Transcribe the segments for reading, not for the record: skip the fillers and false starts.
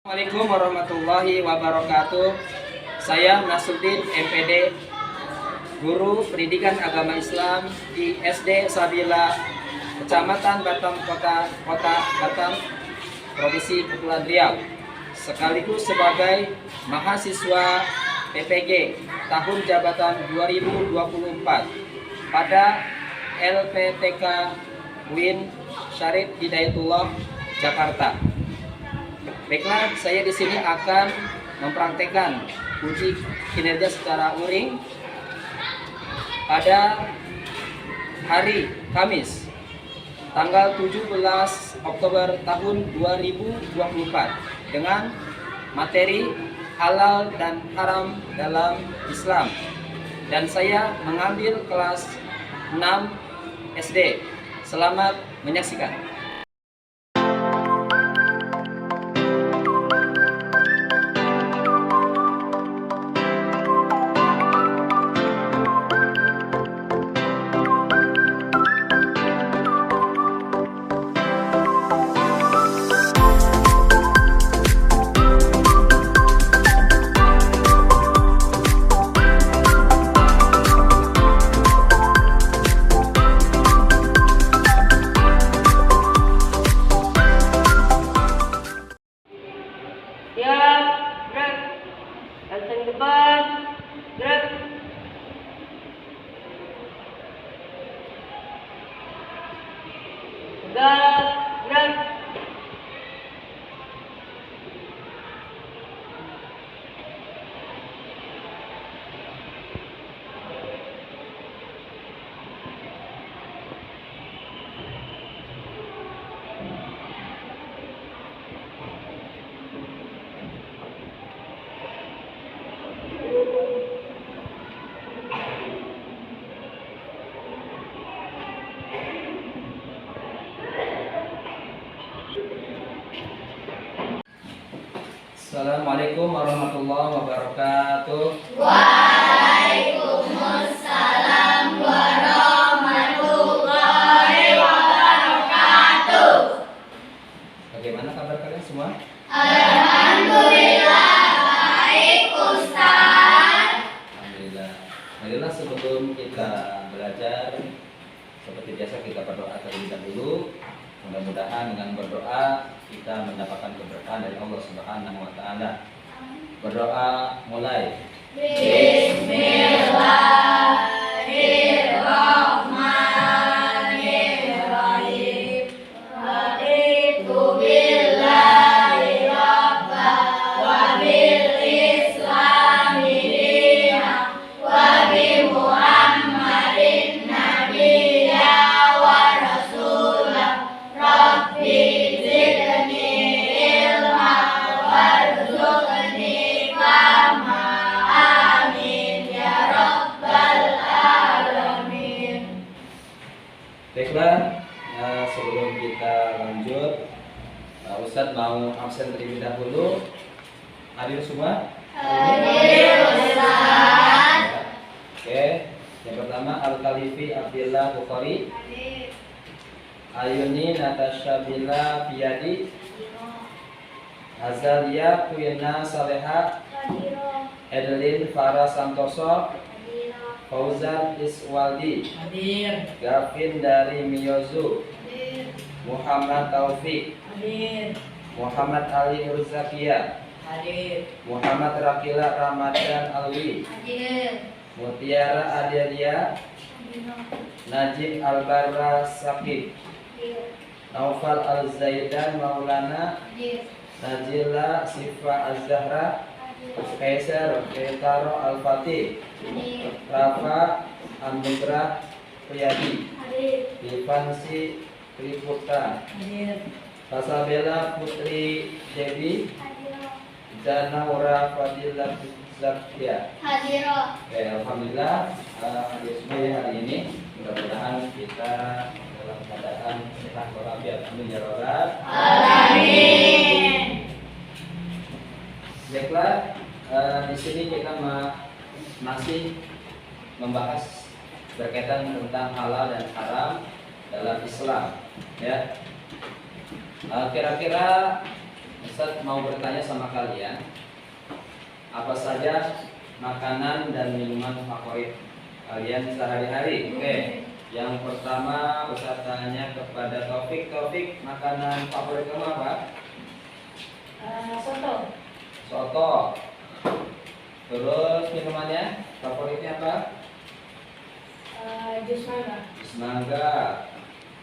Assalamualaikum warahmatullahi wabarakatuh. Saya Nasruddin MPD, Guru Pendidikan Agama Islam di SD Sabila, Kecamatan Batam, Kota Batam, Provinsi Kepulauan Riau, sekaligus sebagai mahasiswa PPG tahun jabatan 2024 pada LPTK UIN Syarif Hidayatullah Jakarta. Baiklah, saya di sini akan mempraktekkan uji kinerja secara luring pada hari Kamis, tanggal 17 Oktober tahun 2024 dengan materi halal dan haram dalam Islam. Dan saya mengambil kelas 6 SD. Selamat menyaksikan. Siap, gerak. Lantang depan, gerak. Tegak, gerak. Assalamualaikum warahmatullahi wabarakatuh. Waalaikumsalam warahmatullahi wabarakatuh. Bagaimana kabar kalian semua? Alhamdulillah baik Ustaz. Alhamdulillah. Marilah sebelum kita belajar, seperti biasa kita berdoa terlebih dahulu. Mudah-mudahan dengan berdoa kita mendapatkan keberkahan dari Allah Subhanahu wa taala. Berdoa mulai. Bismillahirrahmanirrahim. Raditu billahi rabban wa bil islami dinan wa bi Muhammadin nabiyya wa rasulah. Rabbi zidni ilma warzuqni fahma. Amin ya rabbal alamin. Baiklah, sebelum kita lanjut, Ustadz mau absen terlebih dahulu. Hadir semua? Hadir Ustaz. Oke, yang pertama Al-Khalifi Abdillah Bukhari, Ayuni Natasha Bila Piyadi, Azalia Kuyena Saleha, Edelin Farah Santoso, Fauzan Iswaldi, Gavin dari Miyozu, Muhammad Taufik, Muhammad Ali Urzakia, Muhammad Rakila Ramadan Alwi, Mutiara Adelia, Najib Albarra Sakib, Naufal Al-Zaidan Maulana, Najila Sifa Az-Zahra, Kaisar Ketaro Al-Fatih, Rafa Anugrah Priyadi, Divansi Triputa, Pasabela Putri Dewi, Janaura Fadilah Zakia. Oke, alhamdulillah hadir semua ya hari ini. Mudah-mudahan kita dalam keadaan sehat walafiat. Amin ya rabbal Alamin. Baiklah, di sini kita masih membahas berkaitan tentang halal dan haram dalam Islam. Ya, kira-kira Ustaz mau bertanya sama kalian, apa saja makanan dan minuman favorit kalian sehari-hari? Oke. Yang pertama Ustaz tanya kepada Taufik. Taufik, makanan favorit kamu apa? Soto. Soto. Terus minumannya favoritnya apa? Jus mangga. Jus mangga.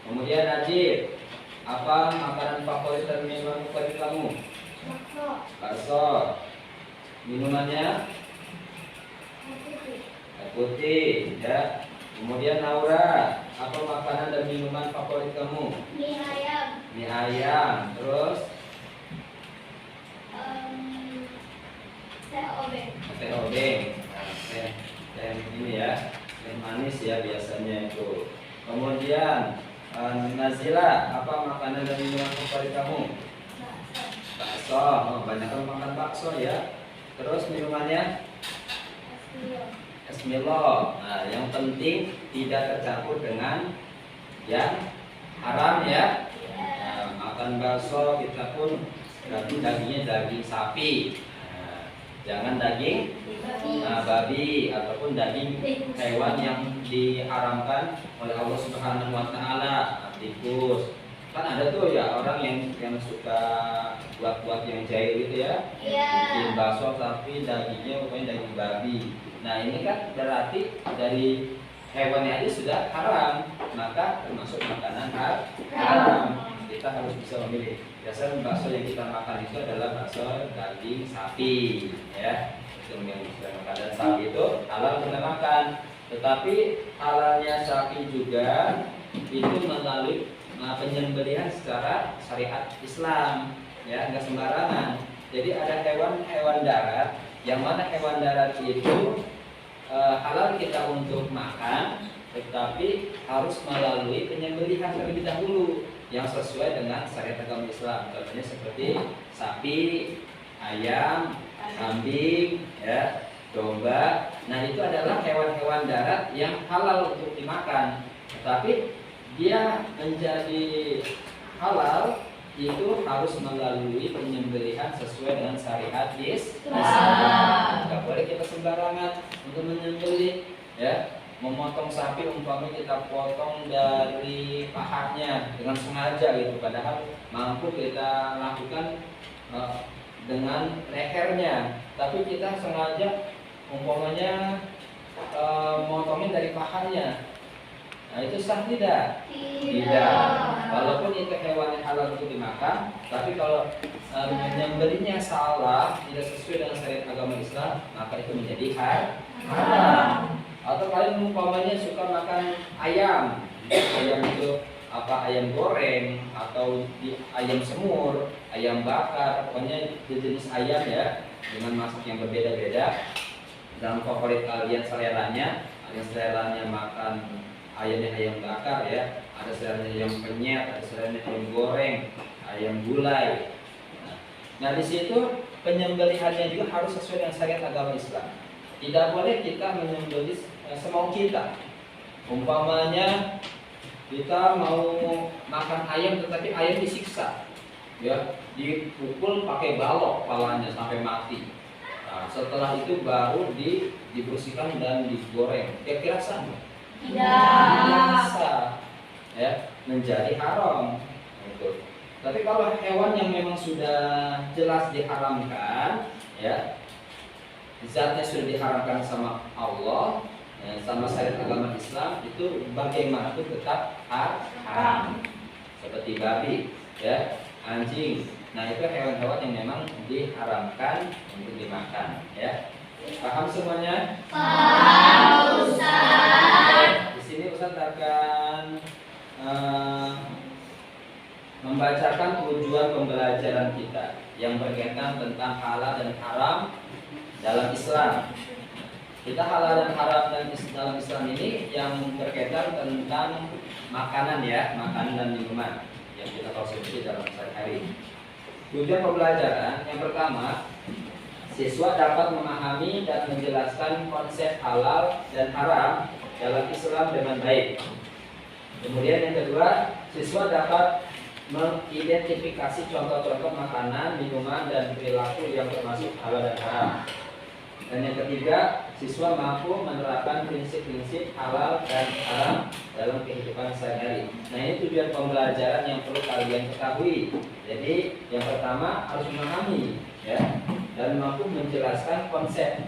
Kemudian Najib, apa makanan favorit dan minuman favorit kamu? Bakso. Bakso. Minumannya air putih, ya. Kemudian Naura, apa makanan dan minuman favorit kamu? Mie ayam. Mie ayam. Terus Teh obeng. teh obeng. Nah, teh ini ya, teh manis ya biasanya itu. Kemudian Nazila, apa makanan dan minuman favorit kamu? Bakso. Bakso. Oh, banyak orang makan bakso ya. Terus minumannya es Milo. Nah, yang penting tidak tercampur dengan yang haram ya. Nah, makan bakso kita pun berarti dagingnya daging sapi. Nah, jangan daging babi ataupun daging hewan yang diharamkan oleh Allah Subhanahu wa taala, tikus. Kan ada tuh ya orang yang suka buat yang jahil gitu ya. Iya. Bikin bakso tapi dagingnya pokoknya daging babi. Nah, ini kan berarti dari hewannya aja sudah haram, maka termasuk makanan haram. Kita harus bisa memilih. Biasanya bakso yang kita makan itu adalah bakso daging sapi ya. Itu yang kita makan, dan sapi itu halal kita makan. Tetapi halalnya sapi juga itu melalui penyembelihan secara syariat Islam ya, nggak sembarangan. Jadi ada hewan darat, yang mana hewan darat itu halal kita untuk makan, tetapi harus melalui penyembelihan terlebih dahulu yang sesuai dengan syariat agama Islam. Contohnya seperti sapi, ayam, kambing, ya, domba. Nah, itu adalah hewan-hewan darat yang halal untuk dimakan. Tetapi dia menjadi halal itu harus melalui penyembelihan sesuai dengan syariat Islam. Tidak boleh kita sembarangan untuk menyembelih, ya. Memotong sapi umpamanya kita potong dari pahanya dengan sengaja gitu, padahal mampu kita lakukan dengan lehernya, tapi kita sengaja umpamanya motongin dari pahanya. Nah, itu sah tidak? Tidak. Walaupun itu hewan yang halal untuk dimakan, tapi kalau menyembelihnya salah, tidak sesuai dengan syariat agama Islam, maka itu menjadi haram. Atau kalian umpamanya suka makan ayam, ayam itu apa, ayam goreng atau ayam semur, ayam bakar, pokoknya jenis ayam ya, dengan masak yang berbeda-beda. Dan favorit kalian seleranya, ada seleranya makan ayamnya ayam bakar ya, ada seleranya ayam penyet, ada seleranya ayam goreng, ayam gulai. Nah, di situ penyembelihannya juga harus sesuai dengan syariat agama Islam. Tidak boleh kita menyembelih semau kita. Umpamanya kita mau makan ayam tetapi ayam disiksa, ya, dipukul pakai balok kepalanya sampai mati. Nah, setelah itu baru dibersihkan dan digoreng. Kira-kira sama? Tidak sah, ya, menjadi haram. Gitu. Tapi kalau hewan yang memang sudah jelas diharamkan, ya, zatnya sudah diharamkan sama Allah, ya, sama syariat agama Islam, itu bagaimanapun tetap haram. Seperti babi, ya, anjing. Nah, itu hewan-hewan yang memang diharamkan untuk dimakan, ya. Paham semuanya? Paham, Ustaz. Di sini Ustaz akan membacakan tujuan pembelajaran kita yang berkaitan tentang halal dan haram dalam Islam. Kita halal dan haram dalam Islam ini yang berkaitan tentang makanan ya, makanan dan minuman yang kita konsumsi dalam sehari-hari. Tujuan pembelajaran yang pertama, siswa dapat memahami dan menjelaskan konsep halal dan haram dalam Islam dengan baik. Kemudian yang kedua, siswa dapat mengidentifikasi contoh-contoh makanan, minuman, dan perilaku yang termasuk halal dan haram. Dan yang ketiga, siswa mampu menerapkan prinsip-prinsip halal dan haram dalam kehidupan sehari-hari. Nah, ini tujuan pembelajaran yang perlu kalian ketahui. Jadi, yang pertama harus memahami, ya, dan mampu menjelaskan konsep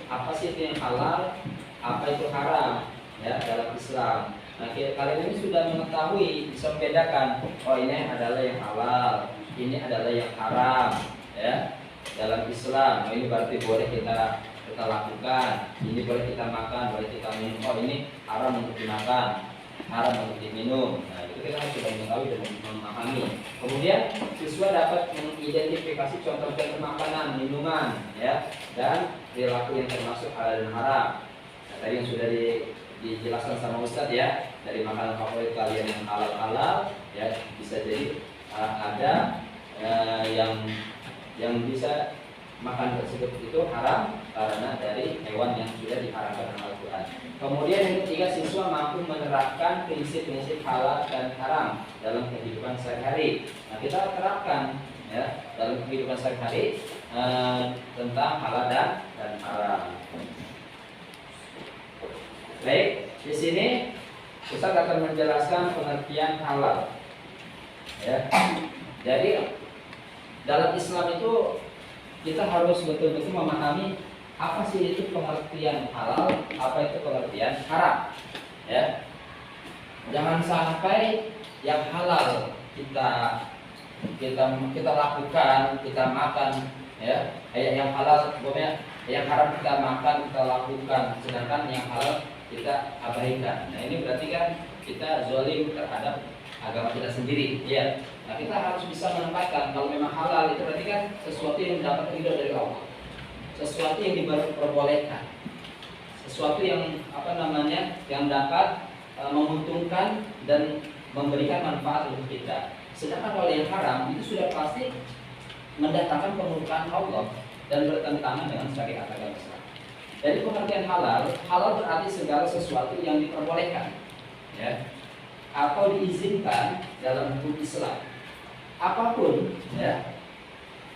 apa sih itu yang halal, apa itu haram, ya, dalam Islam. Nah, kalian ini sudah mengetahui, bisa membedakan, oh ini adalah yang halal, ini adalah yang haram, ya. Dalam Islam, ini berarti boleh kita lakukan, ini boleh kita makan, boleh kita minum. Oh, ini haram untuk dimakan, haram untuk diminum. Nah, itu kita harus sudah mengetahui dan memahami. Kemudian siswa dapat mengidentifikasi contoh-contoh makanan, minuman, ya, dan perilaku yang termasuk halal dan haram. Nah, tadi yang sudah dijelaskan sama Ustadz, ya, dari makanan favorit kalian yang halal-halal, ya, bisa jadi ada yang bisa makan tersebut itu haram karena dari hewan yang sudah diharamkan oleh Al-Quran. Kemudian yang ketiga, siswa mampu menerapkan prinsip-prinsip halal dan haram dalam kehidupan sehari-hari. Nah, kita terapkan, ya, dalam kehidupan sehari-hari tentang halal dan haram. Baik, di sini Ustaz akan menjelaskan pengertian halal. Ya. Jadi dalam Islam itu kita harus betul-betul memahami apa sih itu pengertian halal, apa itu pengertian haram. Ya. Jangan sampai yang halal kita lakukan, kita makan, ya. Yang halal pokoknya yang haram kita makan, kita lakukan, sedangkan yang halal kita abaikan. Nah, ini berarti kan kita zalim terhadap agama kita sendiri, ya. Nah, kita harus bisa menempatkan kalau memang halal itu berarti kan sesuatu yang mendapat ridho dari Allah, sesuatu yang diperbolehkan, sesuatu yang yang dapat menguntungkan dan memberikan manfaat untuk kita. Sedangkan kalau yang haram itu sudah pasti mendatangkan kemurkaan Allah dan bertentangan dengan syariat agama Islam. Jadi pengertian halal berarti segala sesuatu yang diperbolehkan, ya, atau diizinkan dalam hukum Islam. Apapun, ya,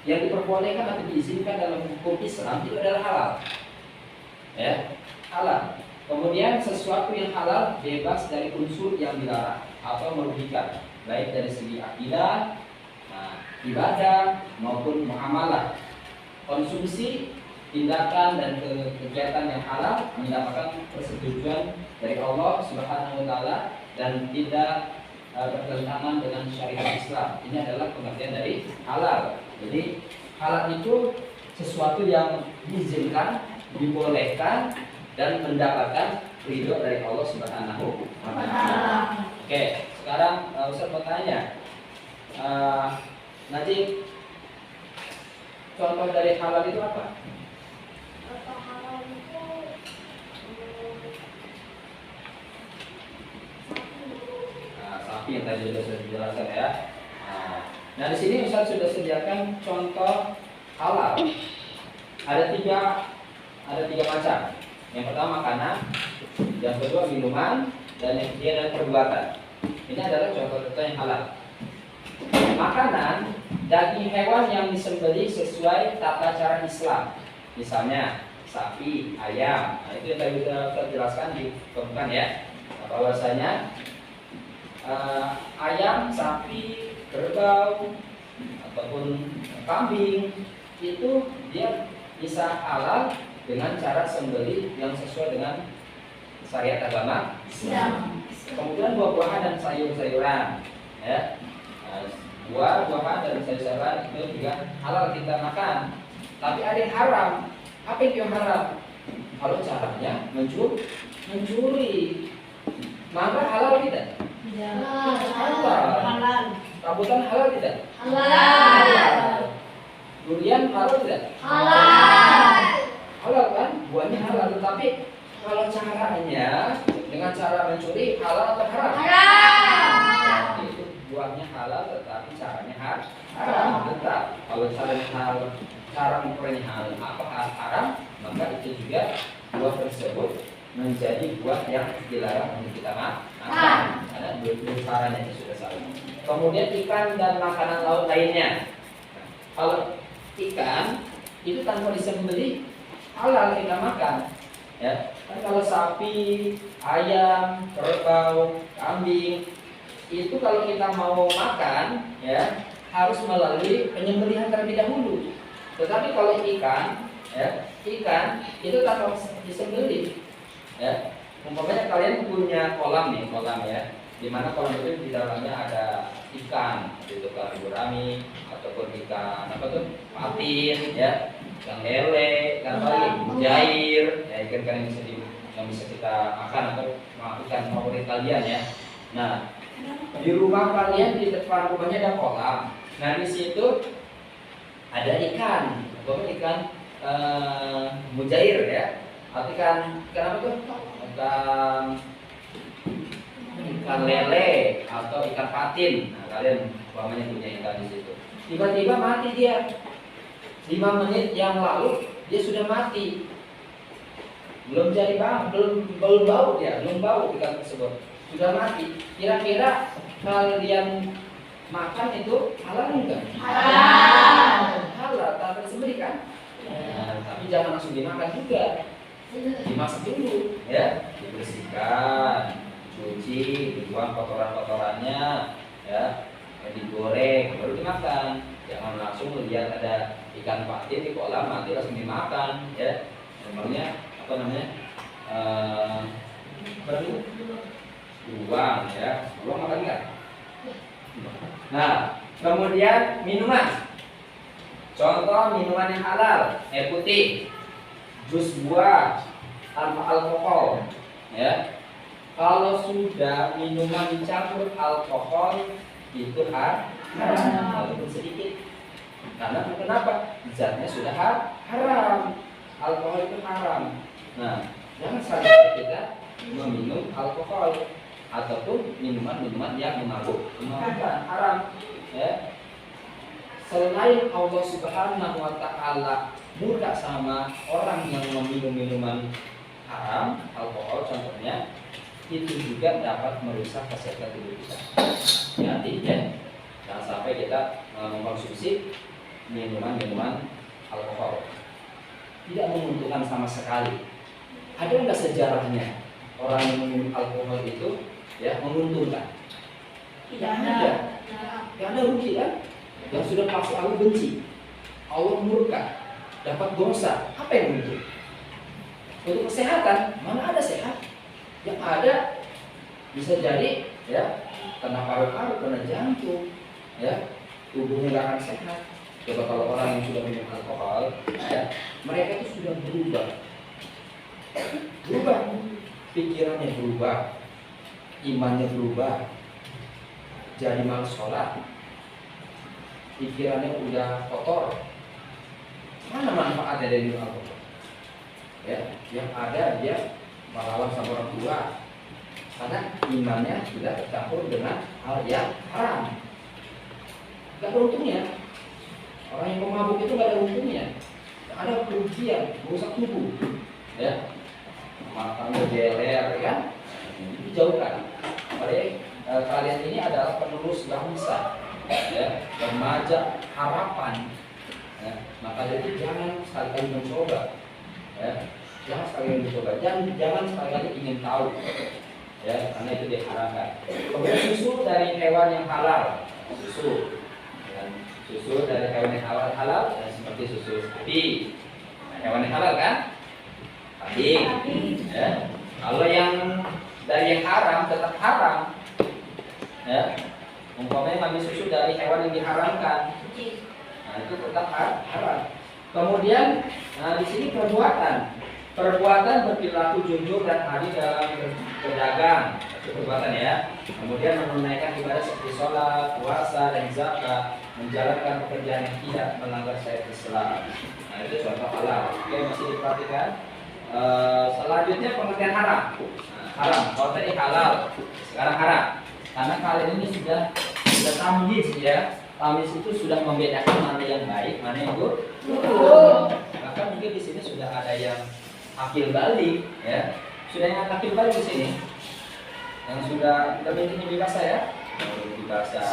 yang diperbolehkan atau diizinkan dalam hukum Islam itu adalah halal, ya, halal. Kemudian sesuatu yang halal bebas dari unsur yang dilarang atau merugikan, baik dari segi akidah, ibadah maupun muamalah. Konsumsi, tindakan dan kegiatan yang halal mendapatkan persetujuan dari Allah Subhanahu wa taala dan tidak bertentangan dengan syariat Islam. Ini adalah pengertian dari halal. Jadi halal itu sesuatu yang diizinkan, dibolehkan dan mendapatkan ridho dari Allah Subhanahu wa taala. Oke, sekarang Ustaz mau tanya, Najib, contoh dari halal itu apa? Contoh halal itu Sapi yang tadi sudah dijelaskan, ya. Nah, di sini Ustaz sudah sediakan contoh halal. Ada tiga macam. Yang pertama makanan, yang kedua minuman, dan yang ketiga adalah perbuatan. Ini adalah contoh-contoh yang halal. Makanan, daging hewan yang disembelih sesuai tata cara Islam. Misalnya sapi, ayam. Nah, itu yang tadi kita jelaskan di permukaan, ya. Bahwasanya ayam, sapi, kerbau ataupun kambing itu dia bisa halal dengan cara sembelih yang sesuai dengan syariat agama Islam. Kemudian buah-buahan dan sayur-sayuran, ya. Buah-buahan dan sayur-sayuran itu juga halal kita makan. Tapi ada yang haram. Apa itu yang haram? Kalau caranya mencuri. Mangga halal tidak? halal. Rambutan halal tidak? Halal. Durian halal tidak? Halal. Halal kan? Buahnya halal, tetapi kalau caranya dengan cara mencuri halal atau haram? Haram. Nah, itu buahnya halal tetapi caranya haram. Tetap kalau cara mengukurnya halal apa haram, maka itu juga buah tersebut menjadi buah yang dilarang untuk kita makan. Karena dua caranya itu sudah salah. kemudian ikan dan makanan laut lainnya. Kalau ikan itu tanpa disembelih halal kita makan, ya. Kan kalau sapi, ayam, kerbau, kambing itu kalau kita mau makan, ya harus melalui penyembelihan terlebih dahulu. Tetapi kalau ikan, ya ikan itu tanpa disembelih, ya. Umpamanya kalian punya kolam nih, kolam ya, di mana kolam itu di dalamnya ada ikan, itu ikan gurami ataupun ikan apa tuh patin, ya, ikan lele, ikan apa lagi, mujair, ya ikan-ikan yang bisa kita makan atau ikan favorit kalian ya. Nah, di rumah kalian di depan rumahnya ada kolam. Nah di situ ada ikan, ikan mujair ya, atau ikan apa tuh? Ikan lele atau ikan patin. Nah, kalian umpamanya punya ikan di situ. Tiba-tiba mati dia. 5 menit yang lalu dia sudah mati. Belum jadi belum bau dia, belum bau ikan tersebut. Sudah mati. Kira-kira kalian makan itu halal enggak? Halal. Halal, tanpa disembelih kan? Nah, tapi jangan langsung dimakan juga. Dimasak dulu, ya, dibersihkan, cuci, dibuang kotoran-kotorannya, ya, digoreng, baru dimakan. Jangan langsung lihat ada ikan patin di kolam nanti langsung dimakan, ya. Memangnya apa namanya? Baru buang, ya, buang makan enggak? Nah, kemudian minuman. Contoh minuman yang halal, air putih, jus buah tanpa alkohol, ya. Kalau sudah minuman dicampur alkohol itu haram, walaupun sedikit. Karena kenapa? Zatnya sudah haram. Alkohol itu haram. Nah, jangan sampai kita meminum alkohol ataupun minuman-minuman yang memabukkan, haram, ya. Selain Allah Subhanahu wa taala murka sama orang yang meminum minuman haram, alkohol contohnya, itu juga dapat merusak kesehatan tubuh kita. Jadi ya, jangan sampai kita mengkonsumsi minuman-minuman alkohol. Tidak menguntungkan sama sekali. Ada nggak sejarahnya orang yang meminum alkohol itu ya menguntungkan? Tidak ada. Tidak ada rugi kan? Yang sudah pasti Allah benci, Allah murka, dapat dosa. Apa yang muncul? Untuk kesehatan, mana ada sehat? Yang ada bisa jadi ya kena paru-paru, kena jantung, ya tubuhnya nggak akan sehat. Coba kalau orang yang sudah minum alkohol, ya, mereka itu sudah berubah, pikirannya berubah, imannya berubah, jadi malas sholat, pikirannya udah kotor. Mana manfaatnya dari minum alkohol? Ya, yang ada dia melawan sama orang tua karena imannya sudah tercampur dengan hal yang haram. Gak ada untungnya. Orang yang pemabuk itu gak ada untungnya. Ada kerugian, merusak tubuh. Ya, makan berjeler, ya, dijauhkan. Padahal kalian ini adalah penerus bangsa, ya, remaja harapan. Ya, maka jadi jangan sekali-kali mencoba, ya, jangan sekali-kali mencoba, jangan sekali-kali ingin tahu, ya, karena itu diharamkan. Kemudian susu dari hewan yang halal, susu dari hewan yang halal, ya, seperti susu sapi, nah, hewan yang halal kan, kambing, ya. Kalau yang dari yang haram tetap haram, ya. Umpamanya ngambil susu dari hewan yang diharamkan, nah itu tetap haram. Kemudian, nah di sini perbuatan berperilaku jujur dan adil dalam berdagang, itu perbuatan ya. Kemudian menunaikan ibadah seperti sholat, puasa, dan zakat, menjalankan pekerjaan yang tidak melanggar syariat Islam. Nah itu contoh halal. Oke, masih diperhatikan. Selanjutnya pengertian haram. Nah, haram. Kalau tadi halal, sekarang haram. Karena kalian ini sudah tamyiz ya. Tamyiz itu sudah membedakan mana yang baik, mana yang buruk. Maka mungkin di sini sudah ada yang akil balik, ya. Sudah yang akil balik di sini. Yang sudah lebih bahasa ya. Lebih bahasa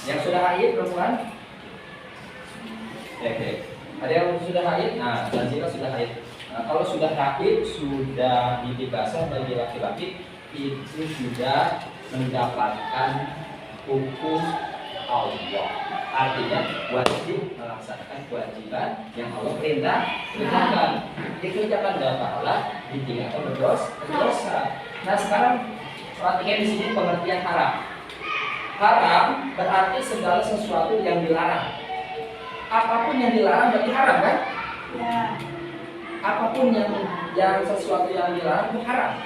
Yang sudah haid perempuan? Oke. Ada yang sudah haid? Nah, Zanzibar sudah haid. Nah, kalau sudah haid, sudah gigi basah bagi laki-laki itu sudah mendapatkan hukum Allah. Artinya wajib melaksanakan kewajiban yang Allah perintahkan. Dikerjakan dalam pahala, ditinggalkan berdosa. Nah sekarang perhatikan di sini pengertian haram. Haram berarti segala sesuatu yang dilarang. Apapun yang dilarang berarti haram kan? Ya. Apapun yang sesuatu yang dilarang itu haram.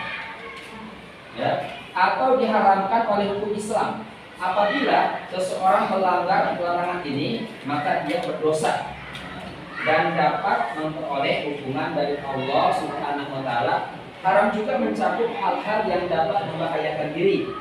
Ya, atau diharamkan oleh hukum Islam. Apabila seseorang melanggar larangan ini, maka dia berdosa dan dapat memperoleh hukuman dari Allah Subhanahu wa taala. Haram juga mencakup hal-hal yang dapat membahayakan diri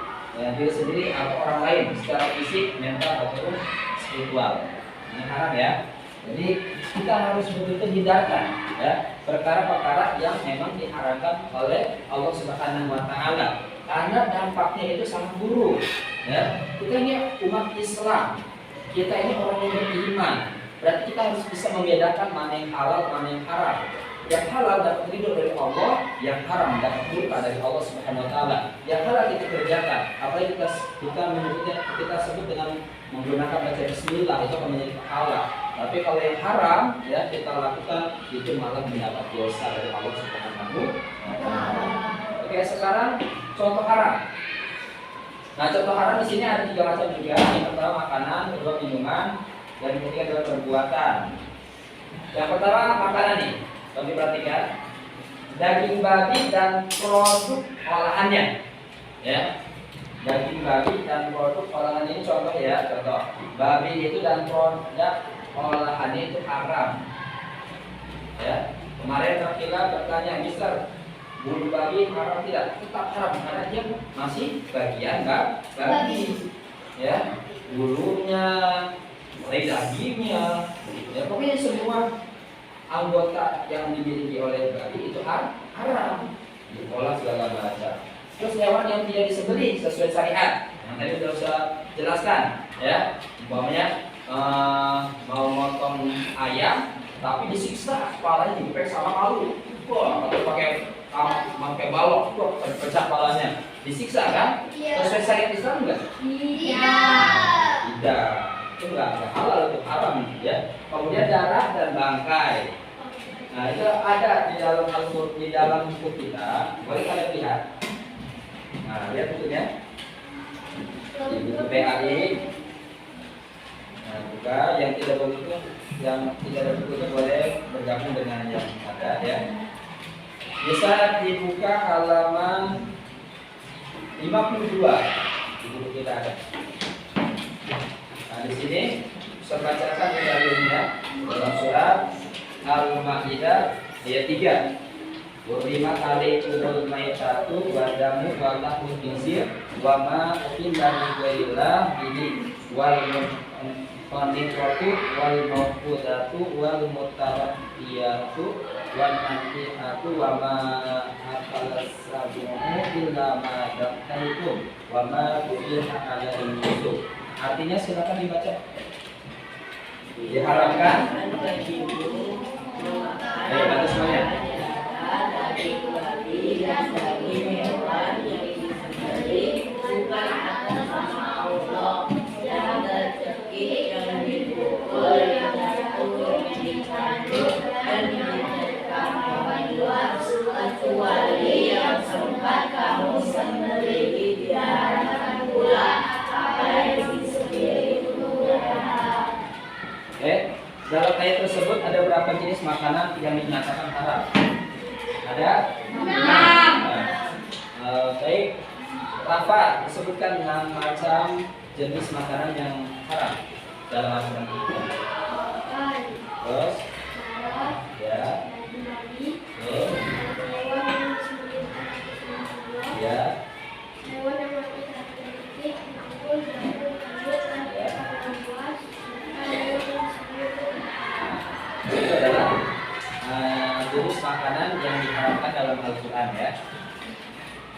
sendiri atau orang lain secara fisik, mental ataupun spiritual. Ini haram ya. Jadi kita harus betul-betul hindarkan ya perkara-perkara yang memang diharamkan oleh Allah Subhanahu wa taala. Karena dampaknya itu sangat buruk. Ya, kita ini umat Islam, kita ini orang yang beriman. Berarti kita harus bisa membedakan mana yang halal, mana yang haram. Yang halal dapat ridho dari Allah, yang haram dapat murka dari Allah Subhanahu wa taala. Yang halal kita kerjakan, apalagi kita menyebutnya, kita sebut dengan menggunakan baca bismillah, itu akan menjadi pahala. Tapi kalau yang haram ya kita lakukan, itu malah mendapat dosa dari Allah Subhanahu wa taala. Oke, sekarang contoh haram. Nah, contoh haram di sini ada 3 macam juga. Yang pertama makanan, kedua minuman, dan yang ketiga adalah perbuatan. Yang pertama makanan nih, kami perhatikan daging babi dan produk olahannya. Ya, daging babi dan produk olahannya ini contoh ya, contoh babi itu dan produk olahannya itu haram. Ya, kemarin Rakila bertanya, Mister, bulu babi haram tidak? Tetap haram karena dia masih bagian babi. Ya, bulunya, dagingnya, ya pokoknya semua anggota yang dimiliki oleh babi itu haram. Diolah segala macam. Terus hewan yang tidak disembelih sesuai syariat, yang tadi sudah saya jelaskan, ya, umpamanya mau motong ayam tapi disiksa, kepalanya dipek sama palu, atau pakai balok, pecah kepalanya, disiksa kan? Sesuai syariat Islam enggak? Tidak, itu enggak halal, itu haram ya. Kemudian darah dan bangkai. Nah itu ada di dalam buku kita, boleh kalian lihat. Nah lihat bukunya, di buku PAI. Nah buka yang tidak begitu, yang tidak ada bukunya boleh bergabung dengan yang ada ya. Bisa dibuka halaman 52 di buku kita ada. Nah di sini saya bacakan dalilnya dalam surat Al-Maidah ayat 3. Urima kali urul maitatu wa damu wa lahmul khinzir wa ma uqilla li ghairillah bihi wal qaniqatu wal mawqudatu wal mutaraddiyatu wan nantihatu wa ma akalas sabuhu illa ma dakaitum wa ma ubiha ala al-nusuk. Artinya silakan dibaca. Diharamkan. Ayo baca semuanya. Daging babi dan daging hewan yang disembelih bukan atas nama Allah, yang tercekik, yang dipukul, yang jatuh, yang dicambuk, dan dijadikan hewan luar, kecuali yang sempat kamu sembelih. Diharamkan pula apa yang disembelih menggunakan. Dalam ayat tersebut ada berapa jenis makanan yang dinyatakan haram? Ada? 6. Baik, Rafa disebutkan 6 macam jenis makanan yang haram dalam Al-Quran itu. Terus, ya, ya, itu adalah jenis makanan yang diharamkan dalam Al-Quran ya.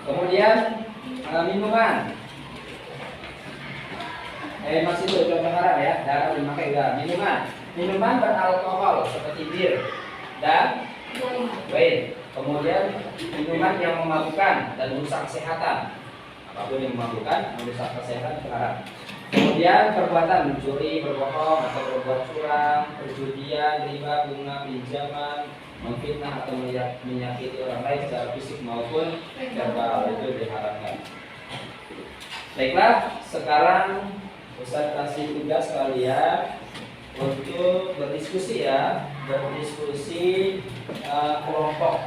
Kemudian minuman. masih itu contoh haram ya, jangan dimakai udah. Minuman beralkohol seperti bir dan wine. Kemudian minuman yang memabukkan dan merusak kesehatan. Apapun yang memabukkan, merusak kesehatan itu haram. Kemudian perbuatan mencuri, berbohong atau berbuat curang, perjudian, riba, bunga, pinjaman, memfitnah atau menyakiti orang lain secara fisik maupun verbal itu diharamkan. Baiklah, sekarang Ustaz kasih tugas kalian untuk berdiskusi ya, kelompok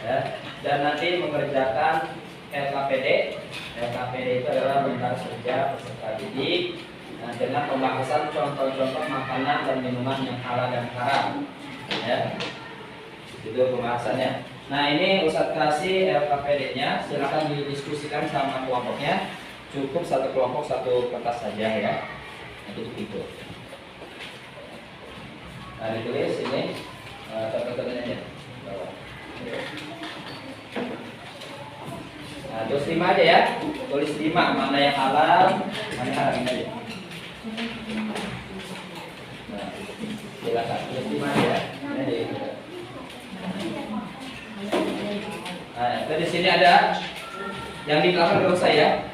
ya, dan nanti mengerjakan LKPD. LKPD itu adalah lembar kerja peserta didik dengan pembahasan contoh-contoh makanan dan minuman yang halal dan haram ya. Itu pembahasannya. Nah, ini Ustaz kasih LKPD-nya, silakan didiskusikan sama kelompoknya. Cukup satu kelompok satu kertas saja ya. Itu begitu. Nah, ditulis ini contoh-contohnya aja. Nah, tulis 5 aja ya. Tulis 5 mana yang halal, mana yang haram aja. Nah, silakan tulis 5 aja ya. Ini. Nah, di sini ada yang di belakang menurut saya.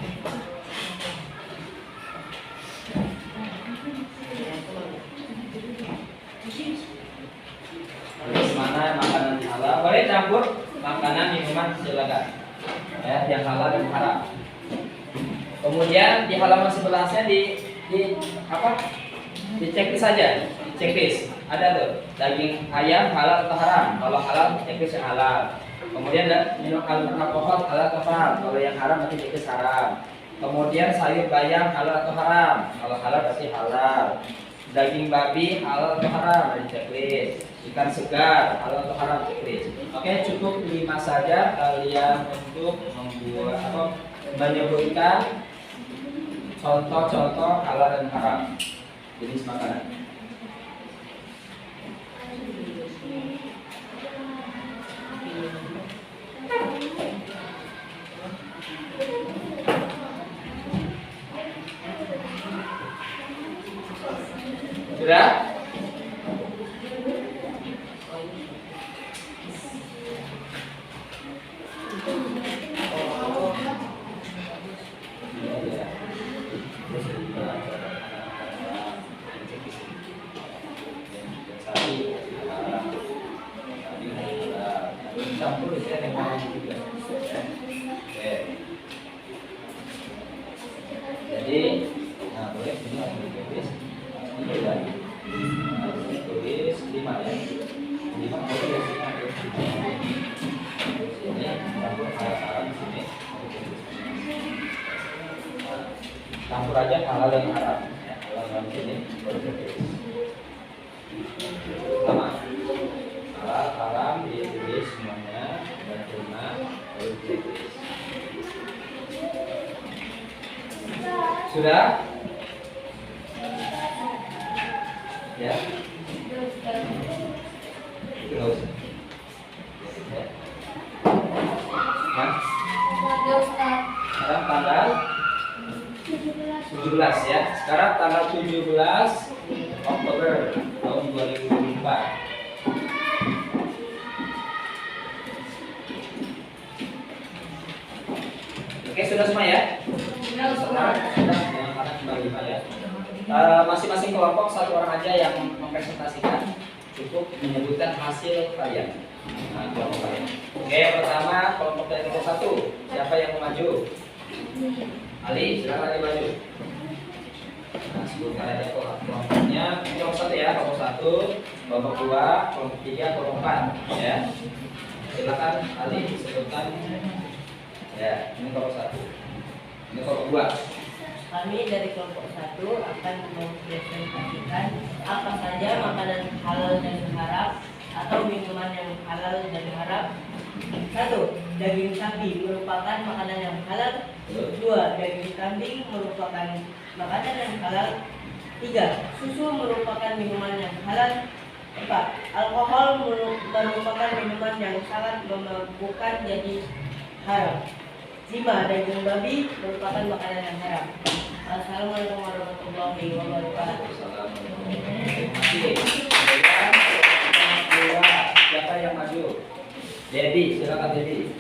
Terus mana makanan halal? Boleh campur makanan minuman silakan. Ya, yang halal dan haram. Kemudian di halaman sebelahnya di apa? Di checklist saja, di checklist. Ada tuh daging ayam halal atau haram. Kalau halal checklist yang halal. Kemudian minum alkohol halal atau haram. Kalau yang haram nanti checklist haram. Kemudian sayur bayam halal atau haram. Kalau halal berarti halal. Daging babi halal atau haram dari checklist. Ikan segar halal atau haram checklist. Oke, cukup 5 saja kalian untuk membuat atau menyebutkan contoh-contoh halal dan haram jenis makanan. Sudah? Campur di sini dengan juga. Oke. Jadi, nah boleh ini langsung ditulis. Ini lagi. Nah, tulis 5 ya. 5 boleh ya sini campur halal di sini. Campur aja halal dan haram. Ya, halal di sini boleh ditulis. Pertama, halal haram ditulis semuanya dan terima baru ditulis. Sudah? Ya. Terus. Ya. Hah? Sekarang tanggal 17 ya. Sekarang tanggal 17 Oktober tahun 2004. Oke, sudah semua ya? Sudah kembali Pak ya. Masing-masing kelompok satu orang aja yang mempresentasikan, cukup menyebutkan hasil kalian. Nah, kelompok kalian. Oke, pertama kelompok dari kelompok 1. Siapa yang mau maju? Ali, silakan Ali maju. Nah, sebutkan aja kelompoknya. Kelompok 1 ya, kelompok 1, kelompok 2, kelompok 3, kelompok 4 ya. Silakan Ali sebutkan. Ya, ini kelompok 1. Ini kelompok 2. Kami dari kelompok 1 akan mempresentasikan apa saja makanan halal dan haram atau minuman yang halal dan haram. 1. Daging sapi merupakan makanan yang halal. 2. Daging kambing merupakan makanan yang halal. 3. Susu merupakan minuman yang halal. 4. Alkohol merupakan minuman yang sangat memabukkan jadi haram. Zima, daging babi merupakan makanan yang haram. Assalamualaikum warahmatullahi wabarakatuh. Siapa yang maju? Dedi, silakan Dedi.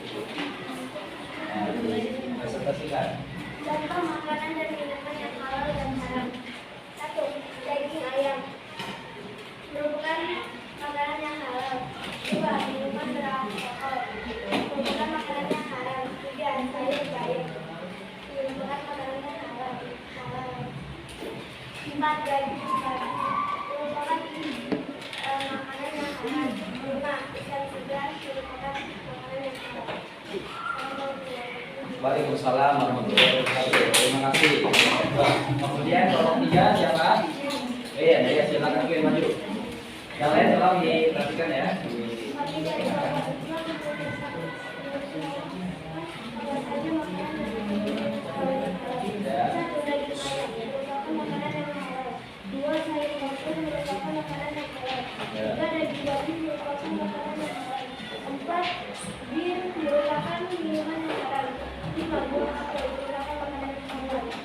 Presentasikan. Contoh makanan dan minuman yang halal dan haram. 1. Daging ayam merupakan makanan yang halal. 2. Minuman beralkohol merupakan makanan yang haram. 3. Sayur bayam merupakan makanan yang halal. 4. Daging babi merupakan makanan yang haram. 5. Ikan segar merupakan makanan yang halal. Waalaikumsalam warahmatullahi wabarakatuh. Terima kasih. Kemudian kelompok 3 siapa? Iya, silakan yang maju. Yang lain tolong diperhatikan ya.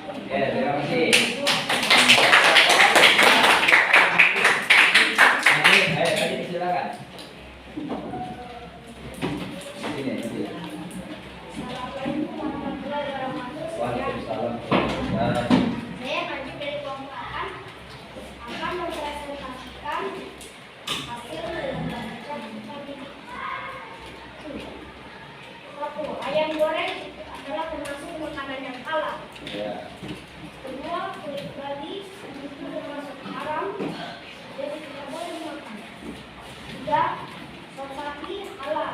Oke, terima kasih. Tadi silakan. Sini. Waalaikumsalam. Saya maju dari kelompok akan mempresentasikan hasil belajar kami. 1. Ayam goreng adalah termasuk makanan yang halal. Ya. 2. Kulit babi itu termasuk haram, jadi tidak boleh dimakan. 3. Sop sapi halal.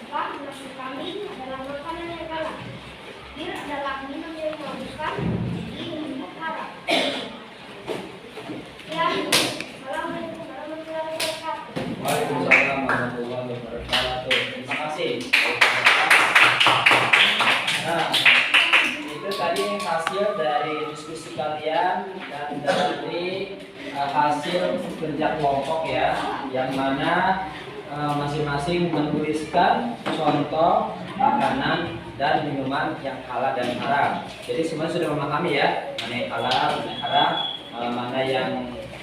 4. Nasi kambing adalah makanan yang halal. Bir adalah minum yang memabukkan, jadi minum haram. Ya, Assalamualaikum warahmatullahi wabarakatuh. Waalaikumsalam warahmatullahi wabarakatuh. Terima kasih. Nah, itu tadi hasil dari diskusi kalian dan dari hasil kerja kelompok ya, yang mana masing-masing menuliskan contoh makanan dan minuman yang halal dan haram. Jadi semuanya sudah memahami ya, mana yang halal, mana yang haram, mana yang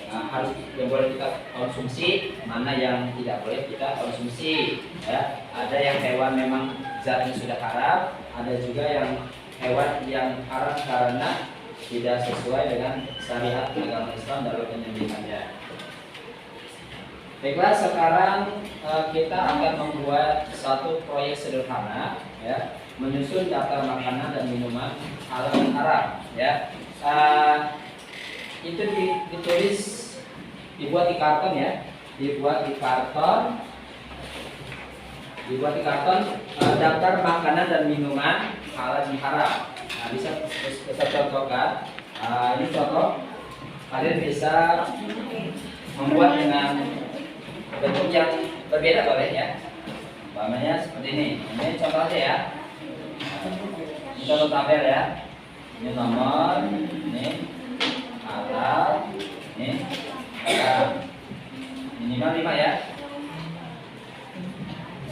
harus yang boleh kita konsumsi, mana yang tidak boleh kita konsumsi. Ya, ada yang hewan memang zatnya sudah haram, ada juga yang hewan yang haram karena tidak sesuai dengan syariat agama Islam dalam penyembelihannya. Baiklah, sekarang kita akan membuat satu proyek sederhana, ya, menyusun daftar makanan dan minuman halal dan haram. Ya, itu ditulis, dibuat di karton ya, dibuat di karton daftar makanan dan minuman halal dan haram. Nah, bisa kita contohkan. Ini contoh, kalian bisa membuat dengan bentuk yang berbeda boleh ya. Umpamanya seperti ini. Ini contoh aja ya. Ini contoh tabel ya. Ini nomor, ini halal, ini haram. Minimal 5 ya.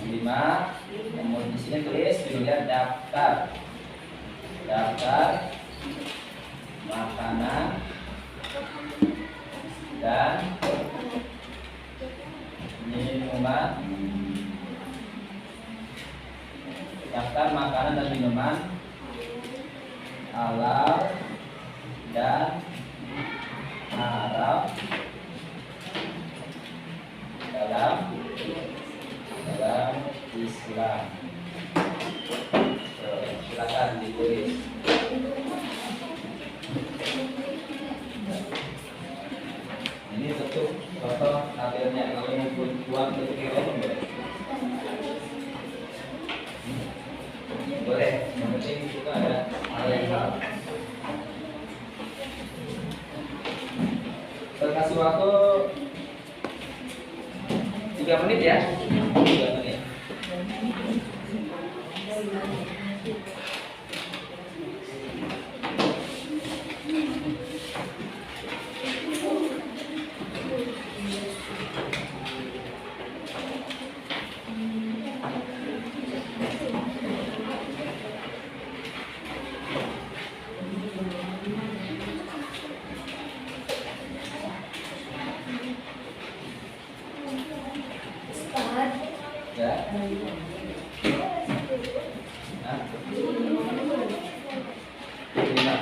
5. Kemudian di sini tulis pilihan daftar makanan dan minuman, daftar makanan dan minuman halal dan haram dalam Islam. Silakan ditulis. Ini bentuk contoh tabelnya. Kalau mau buat bentuk yang lain boleh. Boleh. Yang penting itu ada hal yang halal. Kasih waktu 3 menit ya. 3 menit. Hah? Lima.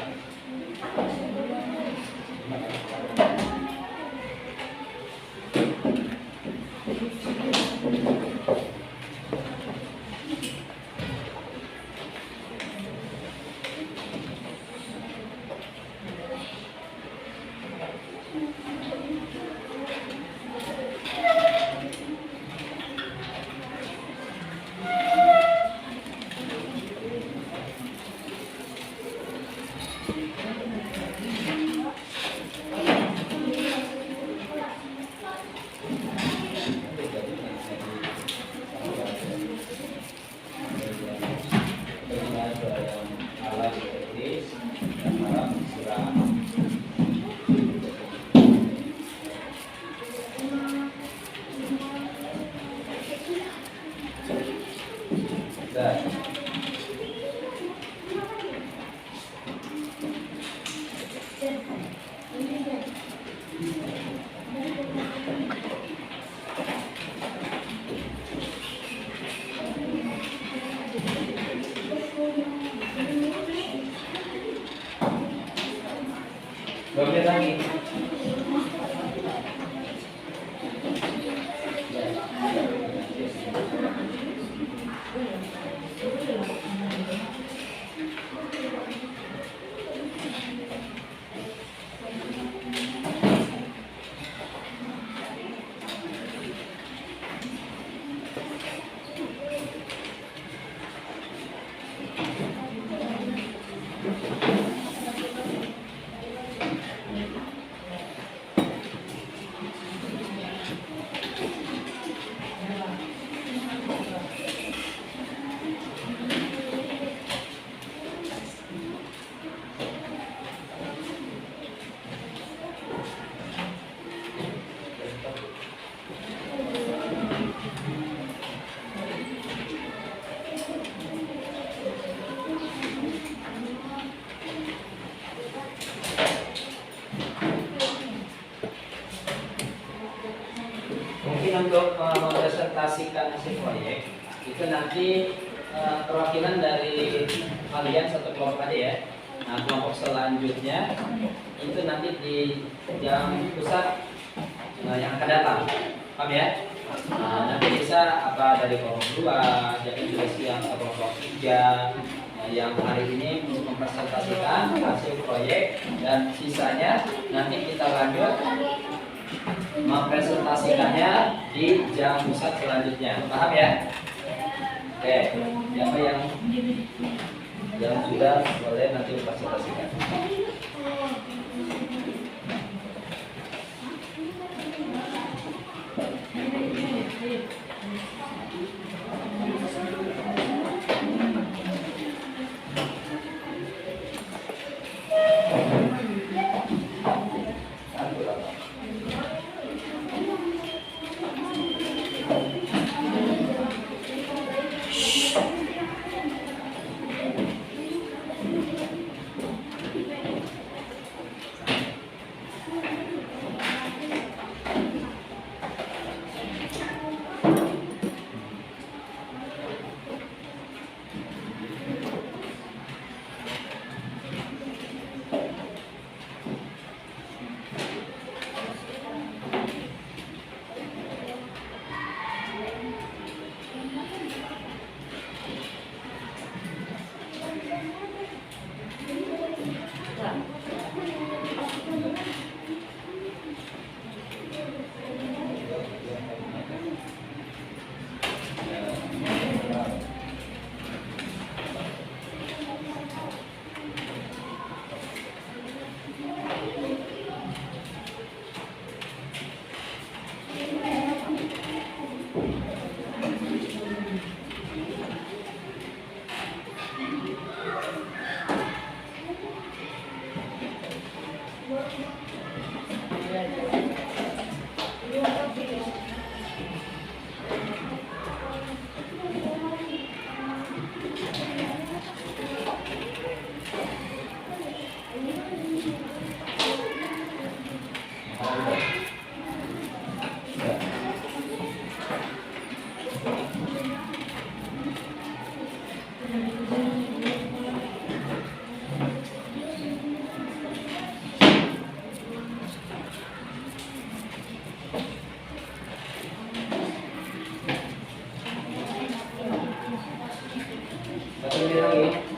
Dua menit lagi. Mungkin untuk mempresentasikan hasil proyek itu nanti perwakilan dari kalian satu kelompok aja ya. Nah, kelompok selanjutnya itu nanti di jam pusat yang akan datang, paham ya? Nah, nanti bisa apa dari kelompok 2, jadi juga siang atau kelompok 3 yang hari ini untuk mempresentasikan hasil proyek, dan sisanya nanti kita lanjut mempresentasikannya di jam pusat selanjutnya, paham ya? Oke, siapa yang sudah boleh nanti mempresentasikan. lagi.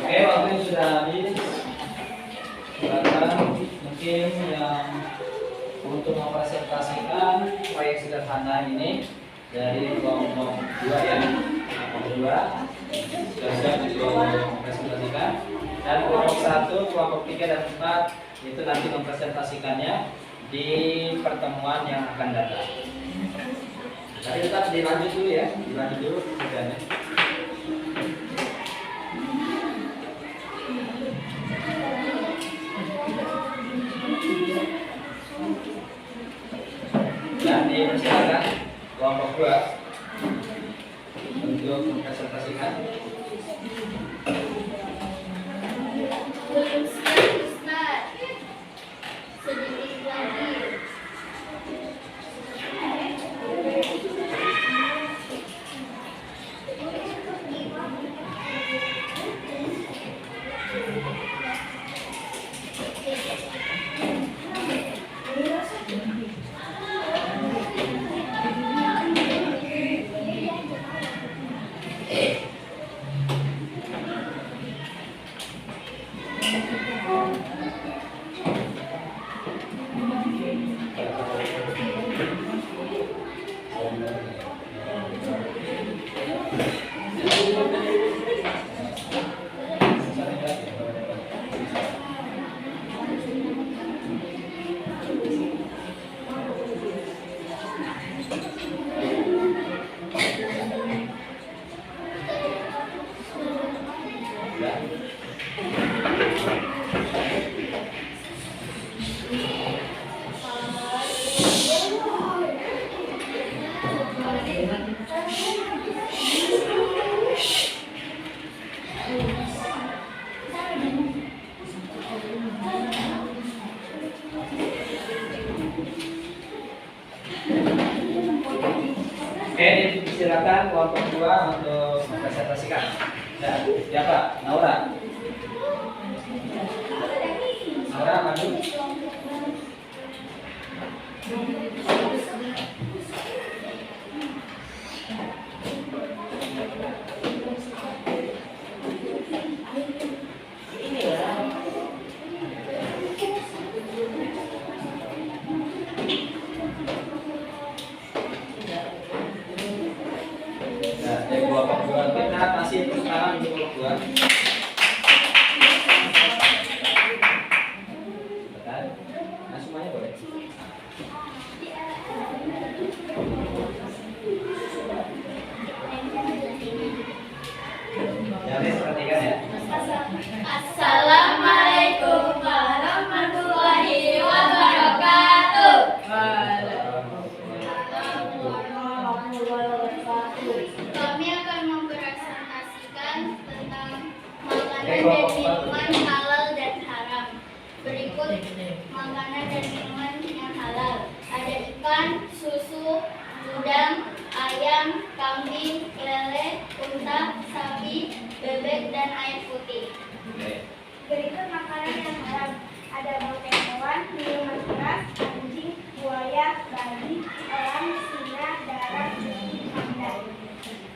Oke, waktu sudah habis. Silakan mungkin yang untuk mempresentasikan proyek sederhana ini dari kelompok 2 ya, kelompok 2 sudah siap untuk mempresentasikan, dan kelompok 1, kelompok 3 dan 4 itu nanti mempresentasikannya di pertemuan yang akan datang. Tapi tetap dilanjut dulu ya, dilanjut dulu kerjanya. Dan dipersilakan kelompok 2 untuk mempresentasikan. Belum siap, Ustaz. Sedikit lagi. Oke, silakan kelompok 2 untuk mempresentasikan. Ya, siapa? Naura. Naura, maju. Ini ya. Nah, dari kelompok 2 kita kasih perkenalan di kelompok 2. Betul? Nah, semuanya boleh. Jadi perhatikan ya. Assalamualaikum warahmatullahi wabarakatuh. Kami akan mempresentasikan tentang makanan dan minuman halal dan haram. Berikut makanan dan minuman yang halal. Ada ikan, susu, udang, ayam, kambing, lele, unta, sapi, bebek, dan air putih. Oke. Berikut makanan yang haram. Ada bangkai hewan, minuman keras, anjing, buaya, babi, elang, singa, darah, dan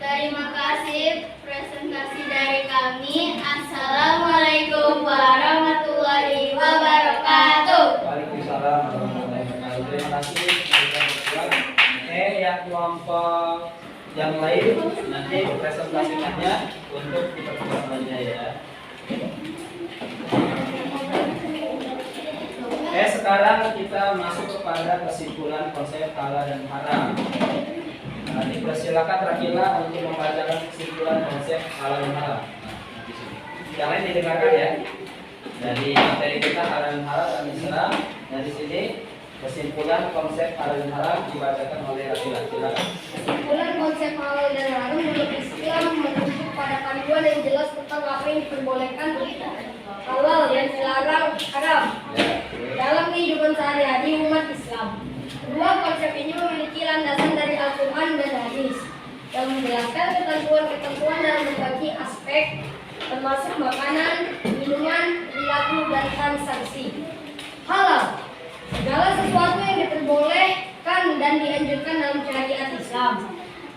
terima kasih presentasi dari kami. Assalamualaikum warahmatullahi wabarakatuh. Waalaikumsalam warahmatullahi wabarakatuh. Terima kasih. Yang kelompok yang lain nanti presentasikannya untuk di pertemuan selanjutnya ya. Sekarang kita masuk kepada kesimpulan konsep halal dan haram. Nah, dipersilakan Rakila untuk membacakan kesimpulan konsep halal dan haram. Nah, di sini. Yang lain didengarkan ya. Dari materi kita halal dan haram dan Islam. Nah, di sini kesimpulan konsep halal dan haram dibacakan oleh Rakila. Silakan. Kesimpulan konsep halal dan haram menurut Islam merujuk pada panduan yang jelas tentang apa yang diperbolehkan halal dan dilarang haram dalam kehidupan sehari-hari umat Islam. Kedua, konsep ini memiliki landasan dari Al-Quran dan hadis yang menjelaskan ketentuan-ketentuan dalam berbagai aspek termasuk makanan, minuman, perilaku, dan transaksi. Halal, segala sesuatu yang diperbolehkan dan dianjurkan dalam syariat Islam.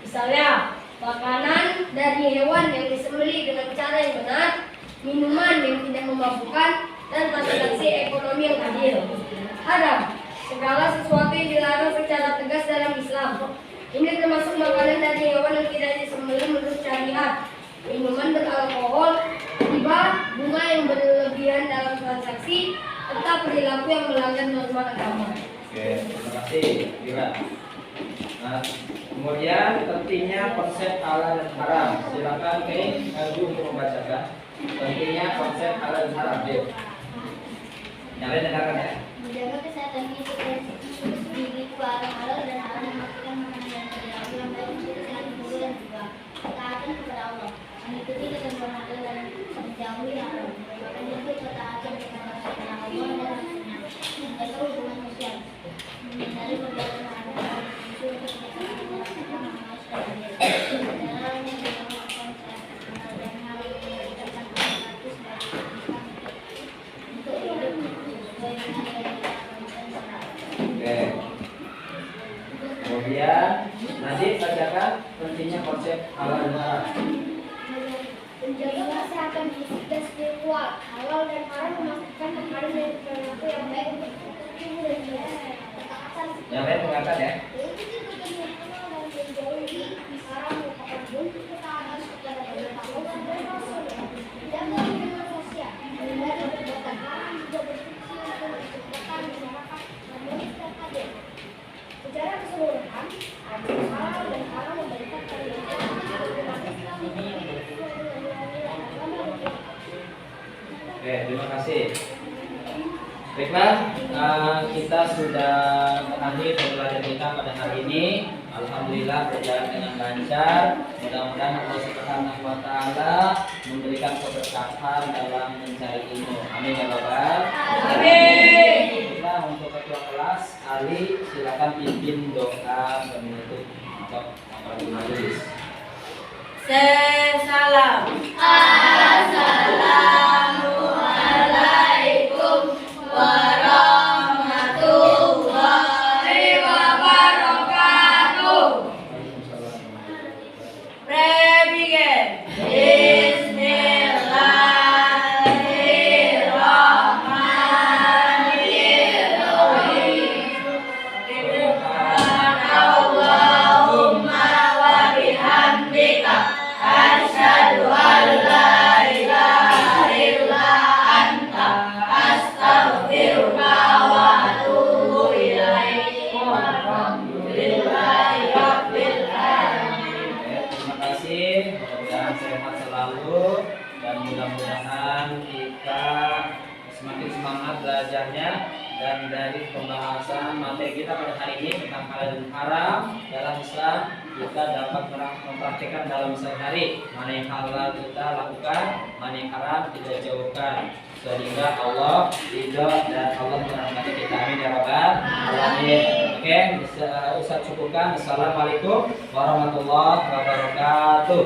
Misalnya, makanan dari hewan yang disembelih dengan cara yang benar, minuman yang tidak memabukkan, dan transaksi ekonomi yang adil. Haram, segala sesuatu yang dilarang secara tegas dalam Islam. Ini termasuk makanan dari hewan yang tidak disembelih menurut syariat, minuman beralkohol, riba, bunga yang berlebihan dalam transaksi, serta perilaku yang melanggar norma agama. Oke, terima kasih, Bira. Nah, kemudian pentingnya konsep halal dan haram. Silakan Kay maju untuk membacakan pentingnya konsep halal dan haram. Yuk. Yang lain dengarkan ya. Menjaga kesehatan fisik dan diri para halal dan haram memastikan makanan yang terjadi yang baik untuk kesehatan tubuh dan jiwa. Ketaatan kepada Allah, mengikuti ketentuan halal dan menjauhi haram. Merupakan bentuk ketaatan kepada Allah dan Rasulnya. Menjaga hubungan sosial, menghindari perbuatan haram dan itu untuk kesehatan kita mengamalkan dalam menjaga konsep halal dan haram menjadikan konsep itu sebagai untuk hidup sesuai dengan Oke. Kemudian nanti bacakan pentingnya konsep halal dan haram. menjaga kesehatan fisik dan spiritual. Halal dan haram memastikan makanan dan perilaku yang baik untuk tubuh dan jiwa. Ketaatan Yang lain mengangkat ya. mengikuti ketentuan halal dan menjauhi haram merupakan bentuk ketaatan kepada Allah dan Rasul. Menjaga hubungan sosial, menghindari perbuatan haram juga berfungsi untuk menciptakan masyarakat harmonis dan adil. Secara keseluruhan, halal dan haram memberikan perlindungan bagi umat Islam Oke, terima kasih. Baiklah, kita sudah mengakhiri pembelajaran kita pada hari ini. Alhamdulillah berjalan dengan lancar. Mudah-mudahan Allah Subhanahu wa taala memberikan keberkahan dalam mencari ilmu. Amin ya rabbal alamin. Baiklah, untuk ketua kelas Ali silakan pimpin doa penutup untuk majelis. Salam. Assalamualaikum warahmatullahi wabarakatuh. Begin. Bismillahirrahmanirrahim. Allahumma wa bihamdika asyhadu an la ilaha illa anta astaghfiruka wa atubu ilaik. Walhamdulillahi rabbil alamin. Terima kasih, mudah-mudahan sehat selalu dan mudah-mudahan kita semakin semangat belajarnya. Dan dari pembahasan materi kita pada hari ini tentang halal dan haram dalam Islam, kita dapat mempraktikkan dalam sehari mana yang halal kita lakukan, mana yang haram kita jauhkan, sehingga Allah ridho dan Allah merahmati kita. Amin ya rabbal alamin. Oke, Ustaz cukupkan. Assalamualaikum warahmatullahi wabarakatuh.